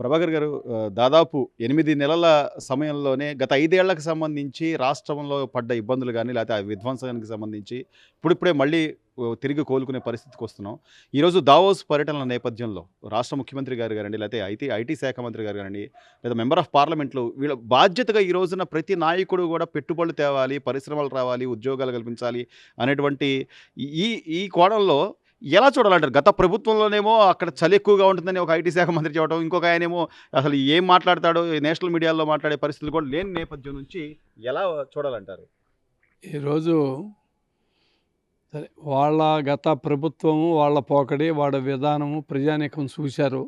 ప్రభాకర్ గారు దాదాపు 8 నెలల సమయంలోనే గత 5 ఏళ్లకు సంబంధించి రాష్ట్రంలో పడ్డ ఇబ్బందులు గాని, లేతే ఆ విధ్వంసానికి సంబంధించి ఇప్పుడిప్పుడే మళ్ళీ తిరిగి కోలుకునే పరిస్థితికి వస్తున్నాం. ఈరోజు దావోస్ పర్యటనల నేపథ్యంలో రాష్ట్ర ముఖ్యమంత్రి గారు గారండి, లేతే ఐటీ శాఖ మంత్రి గారు గారండి, లేదా మెంబర్ ఆఫ్ పార్లమెంట్లు వీళ్ళ బాధ్యతగా ఈ రోజున ప్రతి నాయకుడు కూడా పెట్టుబడులు తేవాలి, పరిశ్రమలు రావాలి, ఉద్యోగాలు కల్పించాలి అనేటువంటి ఈ ఈ కోణంలో ఎలా చూడాలంటారు? గత ప్రభుత్వంలోనేమో అక్కడ చలి ఎక్కువగా ఉంటుందని ఒక ఐటీ శాఖ మంత్రి చెప్పడం, ఇంకొక ఆయనేమో అసలు ఏం మాట్లాడతాడో నేషనల్ మీడియాలో మాట్లాడే పరిస్థితులు కూడా లేని నేపథ్యం నుంచి ఎలా చూడాలంటారు? ఈరోజు సరే వాళ్ళ గత ప్రభుత్వము వాళ్ళ పోకడి వాళ్ళ విధానము ప్రజానీకం చూశారు.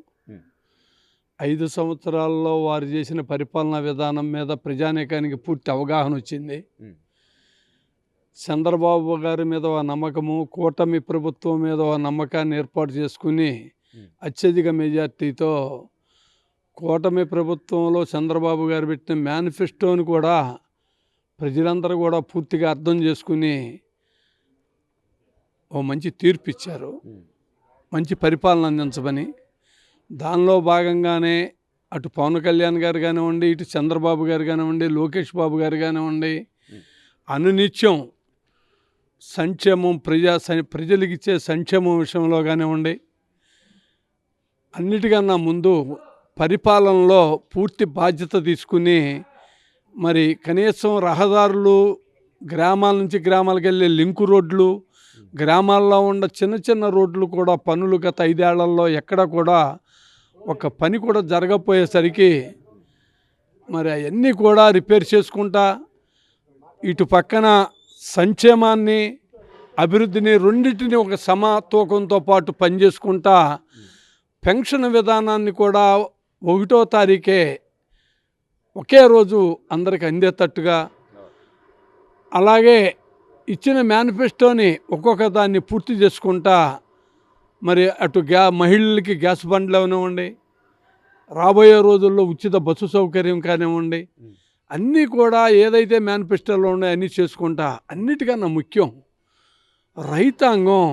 5 సంవత్సరాల్లో వారు చేసిన పరిపాలనా విధానం మీద ప్రజానీకానికి పూర్తి అవగాహన వచ్చింది. చంద్రబాబు గారి మీద ఒక నమ్మకము, కూటమి ప్రభుత్వం మీద ఒక నమ్మకాన్ని ఏర్పాటు చేసుకుని అత్యధిక మెజార్టీతో కూటమి ప్రభుత్వంలో చంద్రబాబు గారు పెట్టిన మేనిఫెస్టోని కూడా ప్రజలందరూ కూడా పూర్తిగా అర్థం చేసుకుని ఓ మంచి తీర్పు ఇచ్చారు, మంచి పరిపాలన అందించమని. దానిలో భాగంగానే అటు పవన్ కళ్యాణ్ గారు కానివ్వండి, ఇటు చంద్రబాబు గారు కానివ్వండి, లోకేష్ బాబు గారు కానివ్వండి, అనునిత్యం సంక్షేమం ప్రజలకు ఇచ్చే సంక్షేమం విషయంలో కానివ్వండి, అన్నిటికన్నా ముందు పరిపాలనలో పూర్తి బాధ్యత తీసుకుని మరి కనీసం రహదారులు, గ్రామాల నుంచి గ్రామాలకు వెళ్ళే లింకు రోడ్లు, గ్రామాల్లో ఉన్న చిన్న చిన్న రోడ్లు కూడా పనులు గత 5 ఏళ్లలో ఎక్కడ కూడా ఒక పని కూడా జరగకపోయేసరికి మరి అవన్నీ కూడా రిపేర్ చేసుకుంటా ఇటు పక్కన సంక్షేమాన్ని, అభివృద్ధిని రెండింటిని ఒక సమతూకంతో పాటు పనిచేసుకుంటా పెన్షన్ విధానాన్ని కూడా 1వ తారీఖే ఒకే రోజు అందరికి అందేటట్టుగా, అలాగే ఇచ్చిన మేనిఫెస్టోని ఒక్కొక్క దాన్ని పూర్తి చేసుకుంటా మరి అటు మహిళలకి గ్యాస్ బండ్లు అవనివ్వండి, రాబోయే రోజుల్లో ఉచిత బస్సు సౌకర్యం కానివ్వండి, అన్నీ కూడా ఏదైతే మేనిఫెస్టోలో ఉన్నాయో అన్నీ చేసుకుంటా, అన్నిటికన్నా ముఖ్యం రైతాంగం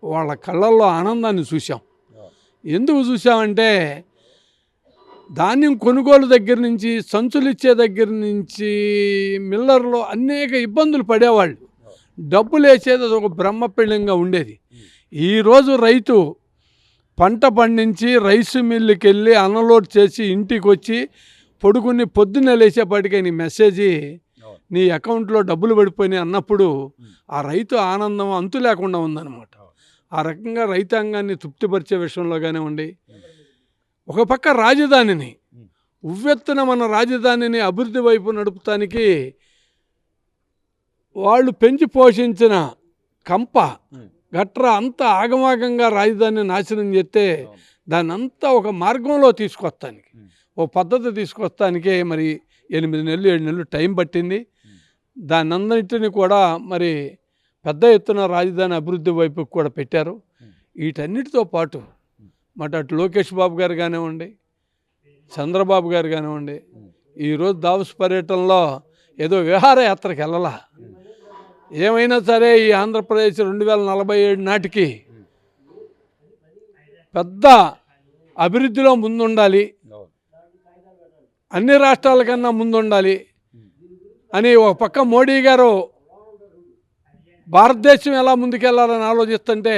వాళ్ళ కళ్ళల్లో ఆనందాన్ని చూసాం. ఎందుకు చూసామంటే ధాన్యం కొనుగోలు దగ్గర నుంచి, సంచులు ఇచ్చే దగ్గర నుంచి మిల్లర్లు అనేక ఇబ్బందులు పడేవాళ్ళు. డబ్బులు వేసేది ఒక బ్రహ్మపెళ్ళంగా ఉండేది. ఈరోజు రైతు పంట పండించి రైస్ మిల్లుకి వెళ్ళి అన్లోడ్ చేసి ఇంటికి వచ్చి పొడుకుని పొద్దున్నే లేచేపాటికి నీ మెసేజీ నీ అకౌంట్లో డబ్బులు పడిపోయినాయి అన్నప్పుడు ఆ రైతు ఆనందం అంతు లేకుండా ఉందన్నమాట. ఆ రకంగా రైతాంగాన్ని తృప్తిపరిచే విషయంలో కానివ్వండి, ఒక పక్క రాజధానిని ఉవ్వెత్తున మన రాజధానిని అభివృద్ధి వైపు నడుపుతానికి వాళ్ళు పెంచి పోషించిన కంప గట్ర అంతా ఆగమాగంగా రాజధానిని నాశనం చేస్తే దాన్ని అంతా ఒక మార్గంలో తీసుకొస్తానికి, ఓ పద్ధతి తీసుకొస్తానికే మరి 8 నెలలు 7 నెలలు టైం పట్టింది. దాన్ని అందరినీ కూడా మరి పెద్ద ఎత్తున రాజధాని అభివృద్ధి వైపు కూడా పెట్టారు. వీటన్నిటితో పాటు మాట అటు లోకేష్ బాబు గారు కానివ్వండి, చంద్రబాబు గారు కానివ్వండి, ఈరోజు దావోస్ పర్యటనలో ఏదో విహారయాత్రకు వెళ్ళాలా. ఏమైనా సరే ఈ ఆంధ్రప్రదేశ్ 2047 నాటికి పెద్ద అభివృద్ధిలో ముందుండాలి, అన్ని రాష్ట్రాల కన్నా ముందుండాలి అని ఒక పక్క మోడీ గారు భారతదేశం ఎలా ముందుకెళ్లాలని ఆలోచిస్తుంటే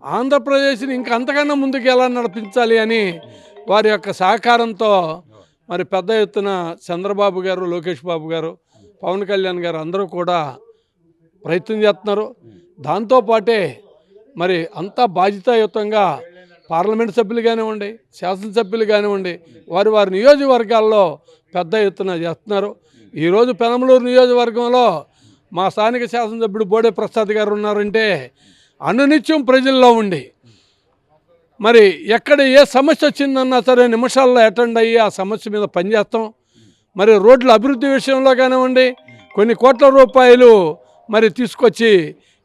ఆంధ్రప్రదేశ్ని ఇంకా అంతకన్నా ముందుకు ఎలా నడిపించాలి అని వారి యొక్క సహకారంతో మరి పెద్ద ఎత్తున చంద్రబాబు గారు, లోకేష్ బాబు గారు, పవన్ కళ్యాణ్ గారు అందరూ కూడా ప్రయత్నం చేస్తున్నారు. దాంతోపాటే మరి అంతా బాధ్యతాయుతంగా పార్లమెంట్ సభ్యులు కానివ్వండి, శాసనసభ్యులు కానివ్వండి, వారి నియోజకవర్గాల్లో పెద్ద ఎత్తున చేస్తున్నారు. ఈరోజు పెనమలూరు నియోజకవర్గంలో మా స్థానిక శాసనసభ్యుడు బోడే ప్రసాద్ గారు ఉన్నారంటే అనునిత్యం ప్రజల్లో ఉండి మరి ఎక్కడ ఏ సమస్య వచ్చిందన్నా సరే నిమిషాల్లో అటెండ్ అయ్యి ఆ సమస్య మీద పనిచేస్తాం. మరి రోడ్ల అభివృద్ధి విషయంలో కానివ్వండి, కొన్ని కోట్ల రూపాయలు మరి తీసుకొచ్చి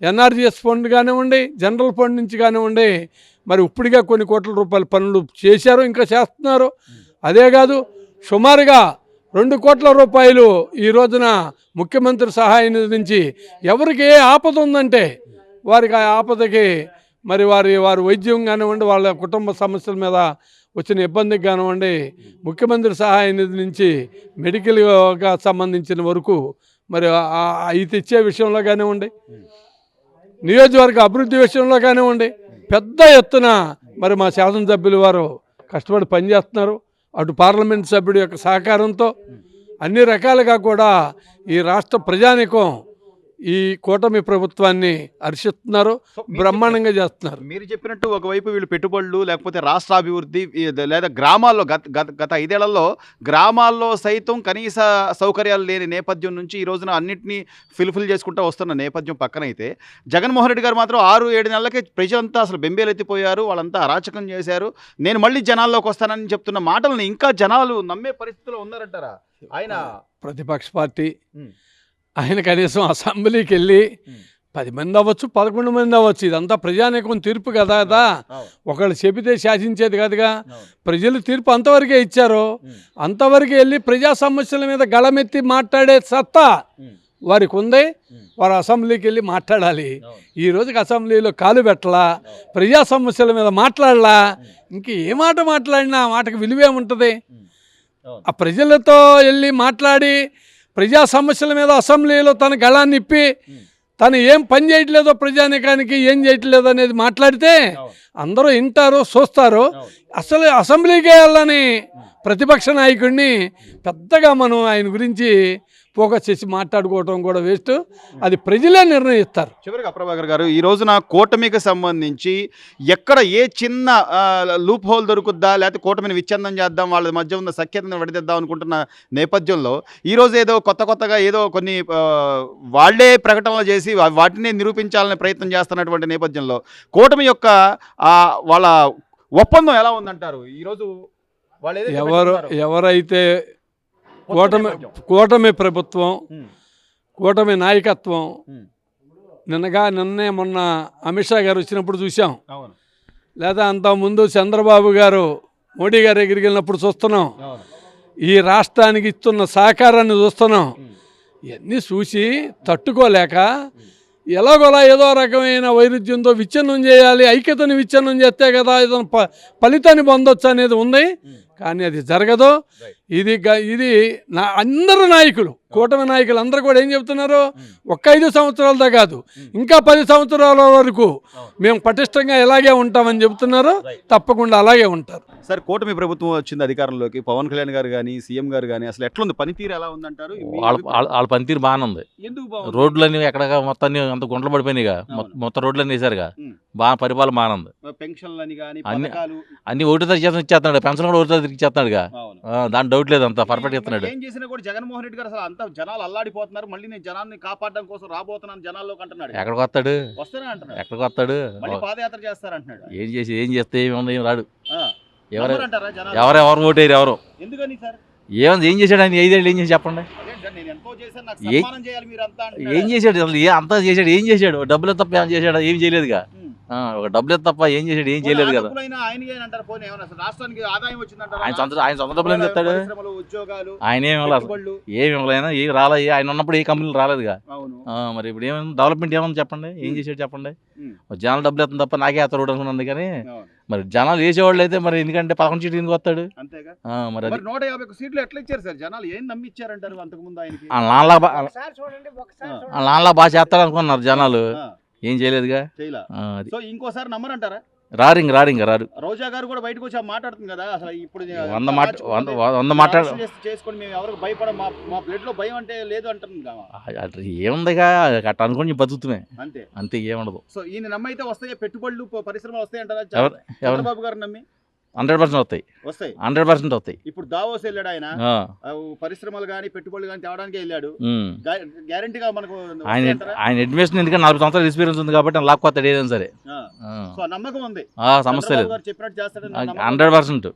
ఎన్ఆర్జీఎస్ ఫండ్ కానివ్వండి, జనరల్ ఫండ్ నుంచి కానివ్వండి, మరి ఇప్పుడుగా కొన్ని కోట్ల రూపాయల పనులు చేశారు, ఇంకా చేస్తున్నారు. అదే కాదు సుమారుగా 2 కోట్ల రూపాయలు ఈ రోజున ముఖ్యమంత్రి సహాయ నిధి నుంచి ఎవరికి ఏ ఆపద ఉందంటే వారికి ఆ ఆపదకి మరి వారి వైద్యం కానివ్వండి, వాళ్ళ కుటుంబ సమస్యల మీద వచ్చిన ఇబ్బందికి కానివ్వండి, ముఖ్యమంత్రి సహాయ నిధి నుంచి మెడికల్గా సంబంధించిన వరకు మరి అవి తెచ్చే విషయంలో కానివ్వండి, నియోజకవర్గ అభివృద్ధి విషయంలో కానివ్వండి, పెద్ద ఎత్తున మరి మా శాసనసభ్యులు వారు కష్టపడి పనిచేస్తున్నారు. అటు పార్లమెంట్ సభ్యుడి యొక్క సహకారంతో అన్ని రకాలుగా కూడా ఈ రాష్ట్ర ప్రజానీకం ఈ కూటమి ప్రభుత్వాన్ని హర్షిస్తున్నారు, బ్రహ్మాండంగా చేస్తున్నారు. మీరు చెప్పినట్టు ఒకవైపు వీళ్ళు పెట్టుబడులు లేకపోతే రాష్ట్రాభివృద్ధి లేదా గ్రామాల్లో గత 5 ఏళ్లలో గ్రామాల్లో సైతం కనీస సౌకర్యాలు లేని నేపథ్యం నుంచి ఈ రోజున అన్నింటినీ ఫిల్ఫిల్ చేసుకుంటూ వస్తున్న నేపథ్యం పక్కనైతే జగన్మోహన్ రెడ్డి గారు మాత్రం 6-7 నెలలకే ప్రజలంతా అసలు బెంబేలెత్తిపోయారు, వాళ్ళంతా అరాచకం చేశారు, నేను మళ్ళీ జనాల్లోకి వస్తానని చెప్తున్న మాటలను ఇంకా జనాలు నమ్మే పరిస్థితిలో ఉన్నారంటారా? ఆయన ప్రతిపక్ష పార్టీ, ఆయన కనీసం అసెంబ్లీకి వెళ్ళి 10 మంది అవ్వచ్చు, 11 మంది అవ్వచ్చు, ఇదంతా ప్రజానీకం తీర్పు కదా. ఒకళ్ళు చెబితే శాసించేది కాదుగా. ప్రజలు తీర్పు అంతవరకే ఇచ్చారు, అంతవరకు వెళ్ళి ప్రజా సమస్యల మీద గళమెత్తి మాట్లాడే సత్తా వారికి ఉంది. వారు అసెంబ్లీకి వెళ్ళి మాట్లాడాలి. ఈ రోజుకి అసెంబ్లీలో కాలు పెట్టలా, ప్రజా సమస్యల మీద మాట్లాడలా, ఇంక ఏ మాట మాట్లాడినా ఆ మాటకు విలువేముంటుంది? ఆ ప్రజలతో వెళ్ళి మాట్లాడి ప్రజా సమస్యల మీద అసెంబ్లీలో తన గళాన్ని ఇప్పి తను ఏం పని చేయట్లేదో ప్రజానీకానికి ఏం చేయట్లేదో అనేది మాట్లాడితే అందరూ వింటారు, చూస్తారు. అసలు అసెంబ్లీకే వెళ్ళని ప్రతిపక్ష నాయకుడిని పెద్దగా మనం ఆయన గురించి ఫోకస్ చేసి మాట్లాడుకోవటం కూడా వేస్ట్. అది ప్రజలే నిర్ణయిస్తారు. చివరిగా ప్రభాకర్ గారు, ఈ రోజున కూటమికి సంబంధించి ఎక్కడ ఏ చిన్న లూప్ హోల్ దొరుకుద్దా, లేకపోతే కూటమిని విచ్ఛిన్నం చేద్దాం, వాళ్ళ మధ్య ఉన్న సఖ్యతను విడదీద్దాం అనుకుంటున్న నేపథ్యంలో ఈరోజు ఏదో కొత్తగా ఏదో కొన్ని వాళ్లే ప్రకటనలు చేసి వాటిని నిరూపించాలనే ప్రయత్నం చేస్తున్నటువంటి నేపథ్యంలో కూటమి యొక్క వాళ్ళ ఒప్పందం ఎలా ఉందంటారు? ఈరోజు ఎవరైతే కూటమి ప్రభుత్వం, కూటమి నాయకత్వం, నిన్నే మొన్న అమిత్ షా గారు వచ్చినప్పుడు చూసాం, లేదా అంతకుముందు చంద్రబాబు గారు మోడీ గారి దగ్గరికి వెళ్ళినప్పుడు చూస్తున్నాం, ఈ రాష్ట్రానికి ఇస్తున్న సహకారాన్ని చూస్తున్నాం. ఇవన్నీ చూసి తట్టుకోలేక ఎలాగోలా ఏదో రకమైన వైరుధ్యంతో విచ్ఛిన్నం చేయాలి, ఐక్యతని విచ్ఛిన్నం చేస్తే కదా ఏదైనా ఫలితాన్ని పొందొచ్చు అనేది ఉంది. కానీ అది జరగదు. ఇది అందరు నాయకులు, కూటమి నాయకులు అందరూ కూడా ఏం చెప్తున్నారు, ఒక్క 5 సంవత్సరాలతో కాదు ఇంకా 10 సంవత్సరాల వరకు మేము పటిష్టంగా ఇలాగే ఉంటామని చెబుతున్నారు. తప్పకుండా అలాగే ఉంటారు. సార్, కూటమి ప్రభుత్వం వచ్చింది అధికారంలోకి, పవన్ కళ్యాణ్ గారు కానీ సీఎం గారు కానీ అసలు ఎట్లుంది పనితీరు, ఎలా ఉందంటారు? వాళ్ళ పనితీరు బాగానే ఉంది. రోడ్లన్నీ ఎక్కడ మొత్తం అంత గుంటలు పడిపోయినాయిగా, మొత్తం రోడ్లన్నీ వేసారుగా, బాగా పరిపాలన బాగానే ఉంది. అన్ని ఒకటి తరగతి ఇచ్చేస్తున్నాడు, పెన్షన్ కూడా ఒకటి తరగతి ఇచ్చేస్తున్నాడుగా, దాని డౌట్ లేదు, అంత పర్ఫెక్ట్ ఇస్తున్నాడు. ఏం చేసినా కూడా జగన్మోహన్ రెడ్డి గారు అసలు అంత జనాలు అల్లాడిపోతున్నారు, మళ్ళీ నేను జనాన్ని కాపాడడం కోసం రాబోతున్నాను జనాల్లోకి అంటున్నాడు. ఎక్కడికి వస్తాడు? వస్తేనే అంటున్నాడు. ఎక్కడికి వస్తాడు? పాదయాత్ర చేస్తారంటున్నాడు. ఏం చేస్తే ఏముంది, ఏం రాడు. ఎవరెవరు ఓటేరు ఎవరు? ఎందుకని సార్? ఏం చేశాడు ఆయన 5 ఏళ్ళు? ఏం చేసి చెప్పండి. ఏం చేశాడు అసలు? అంతా చేశాడు, ఏం చేశాడు? డబ్బులు తప్ప ఏం చేశాడు? ఏం చేయలేదుగా. ఒక డబ్బులు తప్ప ఏం చేశాడు? ఏం చేయలేదు కదా. ఆయన సొంత డబ్బులు ఏం చెప్తాడు? ఆయన ఏమి ఇవ్వలేదు, ఏం రాలేదు. ఆయన ఉన్నప్పుడు ఏ కంపెనీలు రాలేదుగా. మరి ఇప్పుడు ఏమైనా డెవలప్మెంట్ ఏమన్నా చెప్పండి, ఏం చేశాడు చెప్పండి. జనాలు డబ్బులు ఎత్తుంది తప్ప నాకే అతను రోడ్ అనుకున్నాను. కానీ మరి జనాలు వేసేవాళ్ళు అయితే మరి ఎందుకంటే 11 సీట్లు ఎందుకు వస్తాడు? మరి 150 సీట్లు ఎట్లా ఇచ్చారు సార్? జనాలు ఏం నమ్మిచ్చారంటారు అంతకుముందు? నాన్నలా బాగా చేస్తాడు అనుకున్నారు జనాలు, ఏం చేయలేదుగా. ఇంకోసారి నమ్మరంటారా? రారు. రోజా గారు కూడా బయటకు వచ్చి మాట్లాడుతుంది కదా, అసలు ఇప్పుడు 100 మాట్లాడు చేసుకొని మేము ఎవరికి భయపడ, మా బ్లడ్ లో భయం అంటే లేదు అంటుంది. ఏముందిగా, అట్ట అనుకుని బతుకుతుమే, అంతే ఏముండదు. సో ఈయన నమ్మైతే వస్తాయి పెట్టుబడులు, పరిశ్రమలు వస్తాయి అంటారా? చంద్రబాబు గారు నమ్మి 100% వస్తాయి. 100% వస్తాయి. ఇప్పుడు దావోస్ వెళ్ళాడు ఆయన, పరిశ్రమలు కానీ పెట్టుబడులు కానీ తేవడానికి వెళ్ళాడు. గ్యారంటీగా మనకు ఆయన అడ్మిషన్ ఎందుకంటే 40 సంవత్సరాల ఎక్స్పీరియన్స్ ఉంది కాబట్టి లాక్కొస్తాడు ఏదైనా సరే. నమ్మకం ఉంది, సమస్య లేదు, చెప్పినట్టు చేస్తాడు. 100%.